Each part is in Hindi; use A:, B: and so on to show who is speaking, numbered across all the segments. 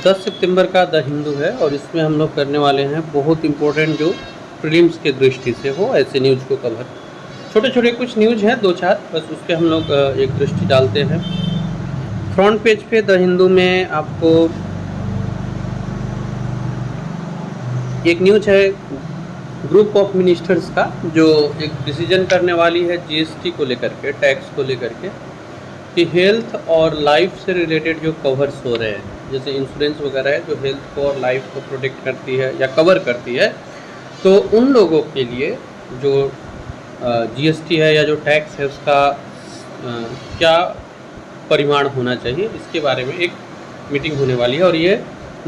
A: 10 सितंबर का द हिंदू है और इसमें हम लोग करने वाले हैं बहुत इम्पोर्टेंट जो प्रीलिम्स के दृष्टि से हो ऐसे न्यूज़ को कवर। छोटे छोटे कुछ न्यूज़ हैं 2-4, बस उस पर हम लोग एक दृष्टि डालते हैं। फ्रंट पेज पे द हिंदू में आपको एक न्यूज़ है ग्रुप ऑफ मिनिस्टर्स का, जो एक डिसीजन करने वाली है जीएसटी को लेकर के, टैक्स को लेकर के, कि हेल्थ और लाइफ से रिलेटेड जो कवर्स हो रहे हैं, जैसे इंश्योरेंस वगैरह है जो हेल्थ को और लाइफ को प्रोटेक्ट करती है या कवर करती है, तो उन लोगों के लिए जो जीएसटी है या जो टैक्स है उसका क्या परिमाण होना चाहिए, इसके बारे में एक मीटिंग होने वाली है और ये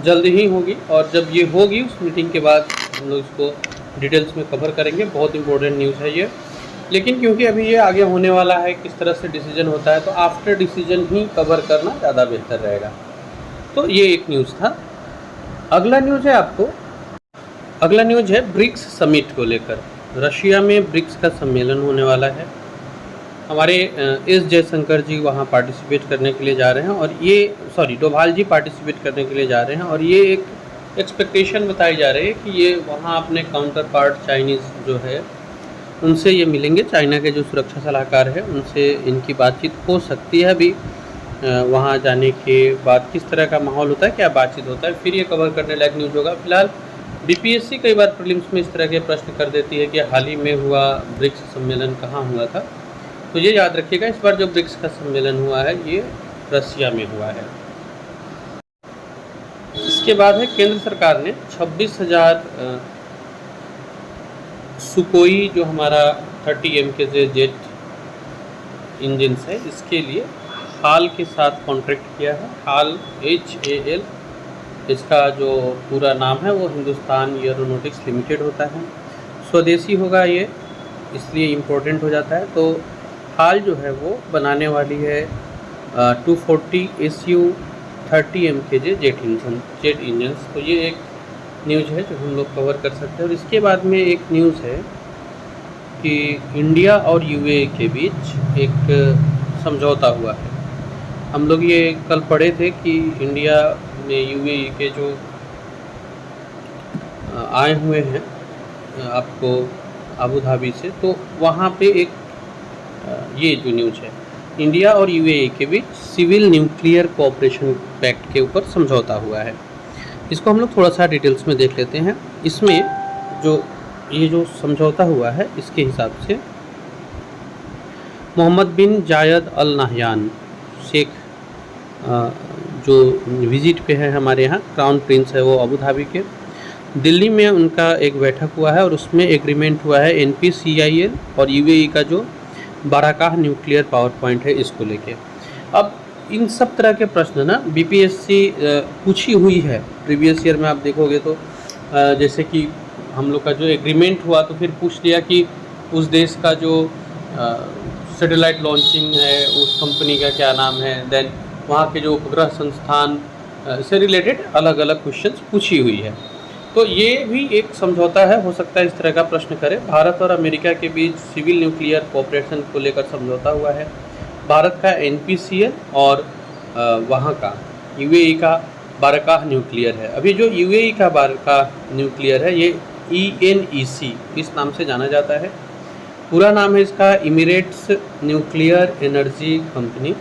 A: जल्द ही होगी। और जब ये होगी उस मीटिंग के बाद हम लोग इसको डिटेल्स में कवर करेंगे। बहुत इंपॉर्टेंट न्यूज़ है ये, लेकिन क्योंकि अभी ये आगे होने वाला है, किस तरह से डिसीजन होता है, तो आफ्टर डिसीजन ही कवर करना ज़्यादा बेहतर रहेगा। तो ये एक न्यूज़ था। अगला न्यूज़ है ब्रिक्स समिट को लेकर। रशिया में ब्रिक्स का सम्मेलन होने वाला है। हमारे एस जयशंकर जी वहाँ पार्टिसिपेट करने के लिए जा रहे हैं और डोभाल जी पार्टिसिपेट करने के लिए जा रहे हैं और ये एक एक्सपेक्टेशन बताई जा रही है कि ये वहाँ अपने काउंटर पार्ट चाइनीज़ जो है उनसे ये मिलेंगे। चाइना के जो सुरक्षा सलाहकार है उनसे इनकी बातचीत हो सकती है। अभी वहाँ जाने के बाद किस तरह का माहौल होता है, क्या बातचीत होता है, फिर ये कवर करने लायक न्यूज़ होगा। फिलहाल बीपीएससी कई बार प्रीलिम्स में इस तरह के प्रश्न कर देती है कि हाल ही में हुआ ब्रिक्स सम्मेलन कहाँ हुआ था, तो ये याद रखिएगा इस बार जो ब्रिक्स का सम्मेलन हुआ है ये रशिया में हुआ है। इसके बाद है केंद्र सरकार ने 26,000 सुकोई जो हमारा 30 MKJ जेट इंजन है इसके लिए हाल के साथ कॉन्ट्रैक्ट किया है। हाल HAL, इसका जो पूरा नाम है वो हिंदुस्तान एरोनॉटिक्स लिमिटेड होता है, स्वदेशी होगा ये, इसलिए इम्पोर्टेंट हो जाता है। तो हाल जो है वो बनाने वाली है 240 SU 30 MKJ जेट इंजन्स। तो ये एक न्यूज़ है जो हम लोग कवर कर सकते हैं। और इसके बाद में एक न्यूज़ है कि इंडिया और UAE के बीच एक समझौता हुआ है। हम लोग ये कल पढ़े थे कि इंडिया में UAE के जो आए हुए हैं आपको अबू धाबी से, तो वहाँ पे एक ये जो न्यूज़ है इंडिया और UAE के बीच सिविल न्यूक्लियर कोऑपरेशन पैक्ट के ऊपर समझौता हुआ है। इसको हम लोग थोड़ा सा डिटेल्स में देख लेते हैं। इसमें ये जो समझौता हुआ है इसके हिसाब से मोहम्मद बिन जायद अल नाहयान शेख जो विज़िट पे है हमारे यहाँ, क्राउन प्रिंस है वो अबू धाबी के, दिल्ली में उनका एक बैठक हुआ है और उसमें एग्रीमेंट हुआ है NPCIL और UAE का जो बाराकाह न्यूक्लियर पावर पॉइंट है इसको लेके। अब इन सब तरह के प्रश्न ना BPSC पूछी हुई है प्रीवियस ईयर में, आप देखोगे तो जैसे कि हम लोग का जो एग्रीमेंट हुआ तो फिर पूछ लिया कि उस देश का जो सैटेलाइट लॉन्चिंग है उस कंपनी का क्या नाम है, देन वहाँ के जो उपग्रह संस्थान से रिलेटेड अलग अलग क्वेश्चंस पूछी हुई है। तो ये भी एक समझौता है, हो सकता है इस तरह का प्रश्न करे। भारत और अमेरिका के बीच सिविल न्यूक्लियर कोऑपरेशन को लेकर समझौता हुआ है। भारत का NPCL और वहाँ का UAE का बाराकाह न्यूक्लियर है। अभी जो UAE का बाराकाह न्यूक्लियर है ये ENEC इस नाम से जाना जाता है। पूरा नाम है इसका इमिरेट्स न्यूक्लियर एनर्जी कंपनी।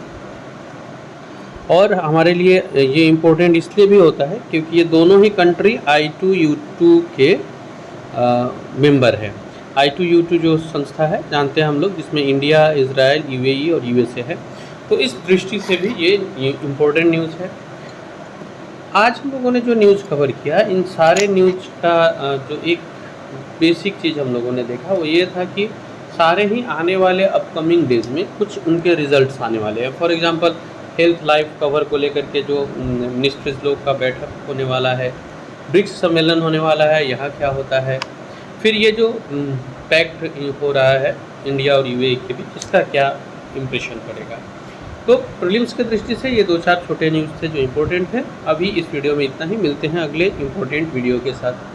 A: और हमारे लिए ये इम्पोर्टेंट इसलिए भी होता है क्योंकि ये दोनों ही कंट्री I2U2 के मेंबर है। I2U2 जो संस्था है जानते हैं हम लोग, जिसमें इंडिया, इजराइल, UAE और USA है। तो इस दृष्टि से भी ये इम्पोर्टेंट न्यूज़ है। आज हम लोगों ने जो न्यूज़ कवर किया, इन सारे न्यूज़ का जो एक बेसिक चीज़ हम लोगों ने देखा वो ये था कि सारे ही आने वाले अपकमिंग डेज में कुछ उनके रिजल्ट्स आने वाले हैं। For example health life cover को लेकर के जो मिनिस्टर्स लोग का बैठक होने वाला है, ब्रिक्स सम्मेलन होने वाला है, यहाँ क्या होता है, फिर ये जो पैक्ट हो रहा है इंडिया और UAE के बीच, इसका क्या इम्प्रेशन पड़ेगा। तो प्रीलिम्स के दृष्टि से ये 2-4 छोटे न्यूज़ थे जो इम्पोर्टेंट हैं। अभी इस वीडियो में इतना ही, मिलते हैं अगले इम्पोर्टेंट वीडियो के साथ।